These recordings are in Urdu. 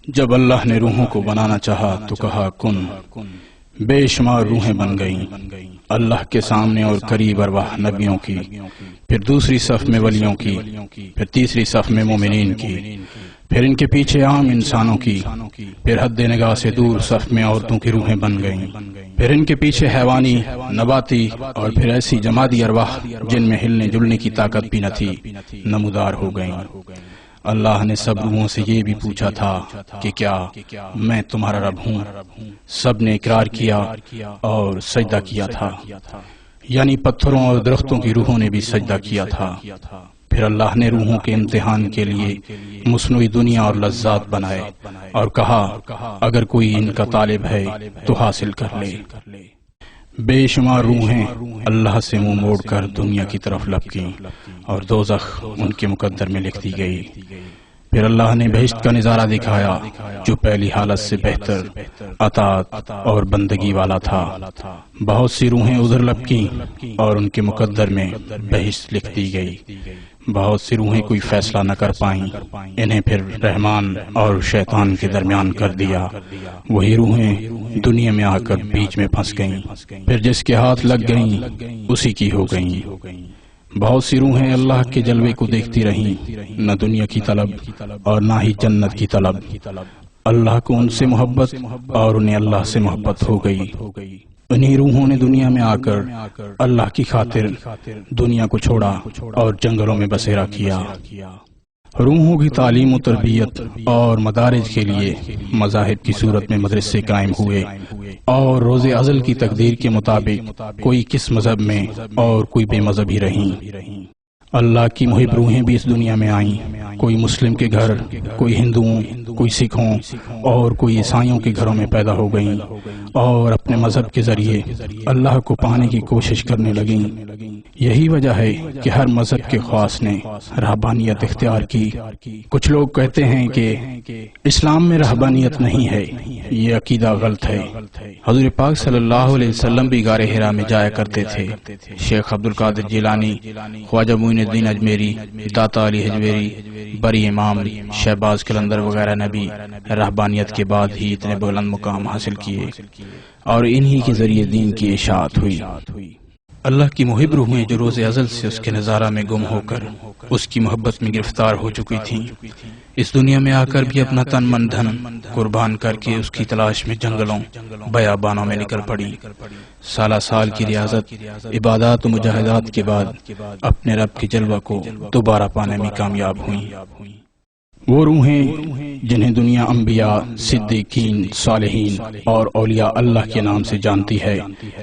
جب اللہ نے روحوں کو بنانا چاہا تو کہا کن، بے شمار روحیں بن گئیں، اللہ کے سامنے اور قریب ارواح نبیوں کی، پھر دوسری صف میں ولیوں کی، پھر تیسری صف میں مومنین کی، پھر ان کے پیچھے عام انسانوں کی، پھر حد نگاہ سے دور صف میں عورتوں کی روحیں بن گئیں، پھر ان کے پیچھے حیوانی، نباتی اور پھر ایسی جمادی ارواح جن میں ہلنے جلنے کی طاقت بھی نہ تھی نمودار ہو گئیں۔ اللہ نے سب روحوں سے یہ بھی پوچھا تھا کہ کیا میں تمہارا رب ہوں؟ سب نے اقرار کیا اور سجدہ کیا تھا، یعنی پتھروں اور درختوں کی روحوں نے بھی سجدہ کیا تھا۔ پھر اللہ نے روحوں کے امتحان کے لیے مصنوعی دنیا اور لذات بنائے اور کہا اگر کوئی ان کا طالب ہے تو حاصل کر لے۔ بے شمار روحیں اللہ سے منہ موڑ کر دنیا کی طرف لپکیں اور دوزخ ان کے مقدر میں لکھ دی گئی۔ پھر اللہ نے بہشت کا نظارہ دکھایا جو پہلی حالت سے بہتر، اطاعت اور بندگی والا تھا۔ بہت سی روحیں ادھر لپکیں اور ان کے مقدر میں بہشت لکھ دی گئی۔ بہت سی روحیں کوئی فیصلہ نہ کر پائیں، انہیں پھر رحمان اور شیطان کے درمیان کر دیا۔ وہی روحیں دنیا میں آ کر بیچ میں پھنس گئیں، پھر جس کے ہاتھ لگ گئیں اسی کی ہو گئیں۔ بہت سی روحیں اللہ کے جلوے کو دیکھتی رہیں، نہ دنیا کی طلب اور نہ ہی جنت کی طلب۔ اللہ کو ان سے محبت اور انہیں اللہ سے محبت ہو گئی۔ انہی روحوں نے دنیا میں آ کر اللہ کی خاطر دنیا کو چھوڑا اور جنگلوں میں بسیرا کیا۔ روحوں کی تعلیم و تربیت اور مدارج کے لیے مذاہب کی صورت میں مدرسے قائم ہوئے، اور روز ازل کی تقدیر کے مطابق کوئی کس مذہب میں اور کوئی بے مذہبی رہیں۔ اللہ کی محب روحیں بھی اس دنیا میں آئیں، کوئی مسلم کے گھر، کوئی ہندوؤں، کوئی سکھوں اور کوئی عیسائیوں کے گھروں میں پیدا ہو گئیں اور اپنے مذہب کے ذریعے اللہ کو پانے کی کوشش کرنے لگیں۔ یہی وجہ ہے کہ ہر مذہب کے خاص نے رہبانیت اختیار کی۔ کچھ لوگ کہتے ہیں کہ اسلام میں رہبانیت نہیں ہے، یہ عقیدہ غلط ہے۔ حضور پاک صلی اللہ علیہ وسلم بھی غار حرا میں جایا کرتے تھے۔ شیخ عبد القادر جیلانی، خواجہ معین الدین اجمیری، داتا علی حجویری، بری امام، شہباز قلندر وغیرہ نے بھی رہبانیت کے بعد ہی اتنے بلند مقام حاصل کیے اور انہی کے ذریعے دین کی اشاعت ہوئی۔ اللہ کی محب روحیں جو روز ازل سے اس کے نظارہ میں گم ہو کر اس کی محبت میں گرفتار ہو چکی تھیں، اس دنیا میں آ کر بھی اپنا تن من دھن قربان کر کے اس کی تلاش میں جنگلوں بیابانوں میں نکل پڑی۔ سالہ سال کی ریاضت، عبادات و مجاہدات کے بعد اپنے رب کے جلوہ کو دوبارہ پانے میں کامیاب ہوئیں۔ وہ روحیں جنہیں دنیا انبیاء، صدیقین، صالحین اور اولیاء اللہ کے نام سے جانتی ہے،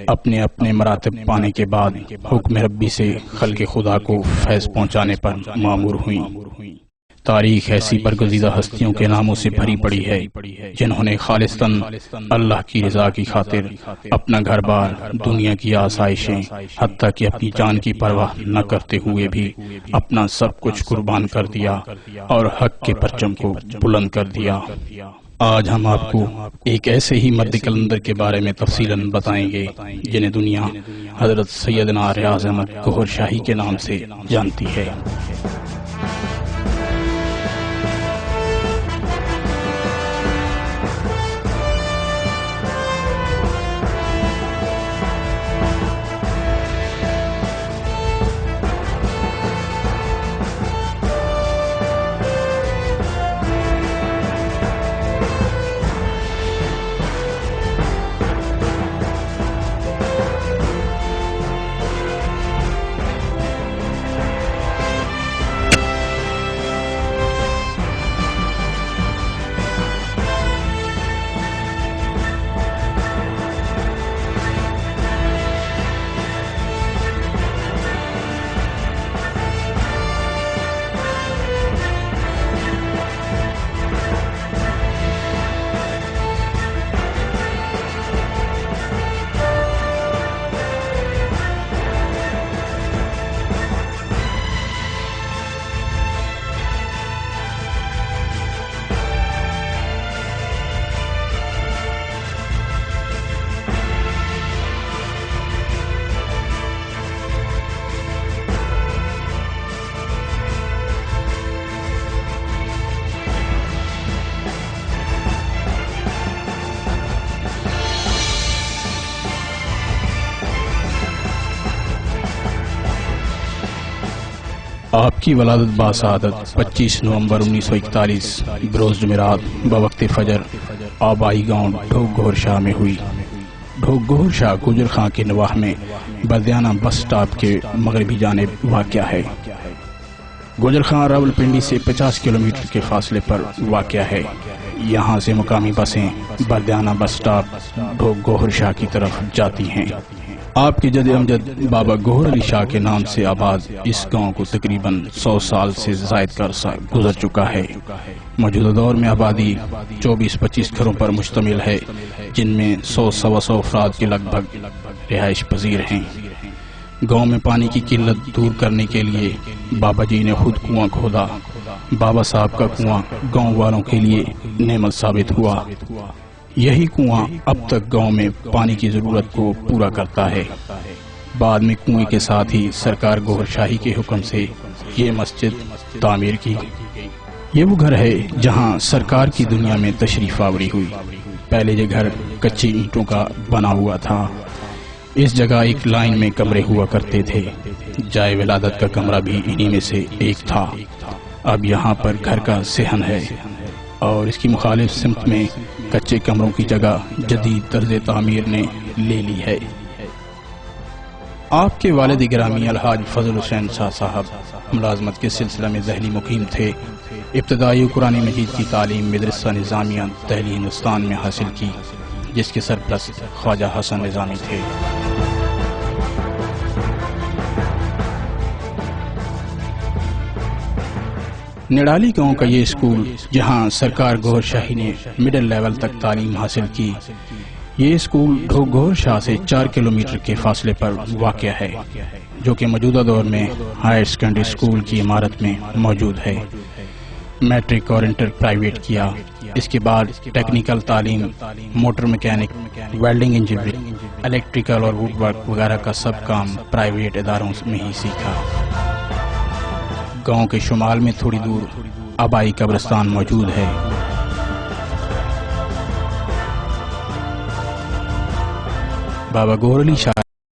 اپنے اپنے مراتب پانے کے بعد حکم ربی سے خلق خدا کو فیض پہنچانے پر مامور ہوئیں۔ تاریخ ایسی برگزیدہ ہستیوں کے ناموں سے بھری پڑی ہے جنہوں نے خالصتاً اللہ کی رضا کی خاطر اپنا گھر بار، دنیا کی آسائشیں، حتیٰ کہ اپنی جان کی پرواہ نہ کرتے ہوئے بھی اپنا سب کچھ قربان کر دیا اور حق کے پرچم کو بلند کر دیا۔ آج ہم آپ کو ایک ایسے ہی مرد قلندر کے بارے میں تفصیلاً بتائیں گے جنہیں دنیا حضرت سیدنا ریاض احمد گوہر شاہی کے نام سے جانتی ہے۔ آپ کی ولادت باسعادت 25 نومبر 1941 بروز جمعرات بوقت فجر آبائی گاؤں ڈھوک گہر شاہ میں ہوئی۔ ڈھوک گہر شاہ گجر خان کے نواح میں بردیانہ بس سٹاپ کے مغربی جانب واقع ہے۔ گجر خان راولپنڈی سے 50 کلومیٹر کے فاصلے پر واقع ہے۔ یہاں سے مقامی بسیں بردیانہ بس سٹاپ ڈھوک گہر شاہ کی طرف جاتی ہیں۔ آپ کے جد امجد بابا گوہر علی شاہ کے نام سے آباد اس گاؤں کو تقریباً 100 سال سے زائد کا عرصہ گزر چکا ہے۔ موجودہ دور میں آبادی 24-25 گھروں پر مشتمل ہے، جن میں 100-125 افراد کے لگ بھگ رہائش پذیر ہیں۔ گاؤں میں پانی کی قلت دور کرنے کے لیے بابا جی نے خود کنواں کھودا۔ بابا صاحب کا کنواں گاؤں والوں کے لیے نعمت ثابت ہوا۔ یہی کنواں اب تک گاؤں میں پانی کی ضرورت کو پورا کرتا ہے۔ بعد میں کنویں کے ساتھ ہی سرکار گوہر شاہی کے حکم سے یہ مسجد تعمیر کی گئی۔ یہ وہ گھر ہے جہاں سرکار کی دنیا میں تشریف آوری ہوئی۔ پہلے یہ گھر کچی اینٹوں کا بنا ہوا تھا۔ اس جگہ ایک لائن میں کمرے ہوا کرتے تھے۔ جائے ولادت کا کمرہ بھی انہی میں سے ایک تھا۔ اب یہاں پر گھر کا صحن ہے اور اس کی مخالف سمت میں کچے کمروں کی جگہ جدید طرز تعمیر نے لے لی ہے۔ آپ کے والد گرامی الحاج فضل حسین شاہ صاحب ملازمت کے سلسلہ میں دہلی مقیم تھے۔ ابتدائی قرآن مجید کی تعلیم مدرسہ نظامیہ دہلی ہندوستان میں حاصل کی، جس کے سرپرست خواجہ حسن نظامی تھے۔ نڈالی گاؤں کا یہ اسکول جہاں سرکار گوہر شاہی نے مڈل لیول تک تعلیم حاصل کی، یہ اسکول ڈھوک گہر شاہ سے 4 کلومیٹر کے فاصلے پر واقع ہے، جو کہ موجودہ دور میں ہائر سیکنڈری اسکول کی عمارت میں موجود ہے۔ میٹرک اور انٹر پرائیویٹ کیا۔ اس کے بعد ٹیکنیکل تعلیم، motor mechanic, welding engineering, electrical اور ووڈ ورک وغیرہ کا سب کام پرائیویٹ اداروں میں ہی سیکھا۔ گاؤں کے شمال میں تھوڑی دور آبائی قبرستان موجود ہے۔ بابا گوہر علی شاہ